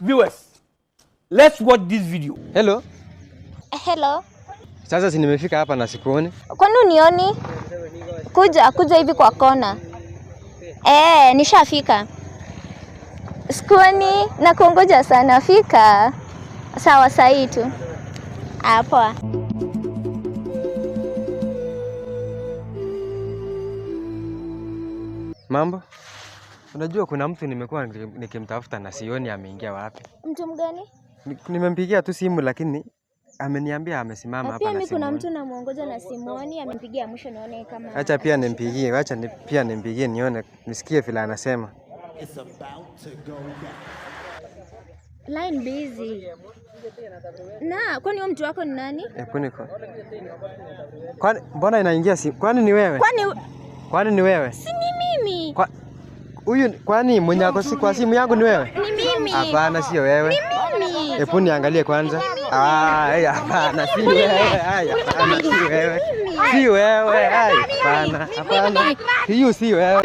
Viewers, let's watch this video. Hello. Hello. Sasa si nimefika hapa na sikuoni. Kwani unioni? Kuja hivi kwa kona. Nishafika. Sikuoni na kungoja sana fika. Sawa sahi tu. Poa. Mambo? Unajua kuna mtu nimekuwa nikimtafuta na sioni ameingia wapi. Mtu mgani? Nimempigia tu simu lakini ameniambia amesimama hapa na simu. Pia mimi kuna mtu namuongoza na simuoni, amempigia mwisho nione kama. Acha pia nimpigie nione nisikie vile anasema. Line busy. Kwani huyo mtu wako ni nani? Niko. Kwani mbona inaingia simu? Kwani ni wewe? Kwani ni wewe? Si mimi. Huyu kwani mwenye ako si kwa simu yangu ni wewe? Ni mimi. Hapana sio wewe. Ni mimi. Hebu niangalie kwanza. Hapana si wewe. Hapana si wewe. Si wewe. Hapana. Hiyo si wewe.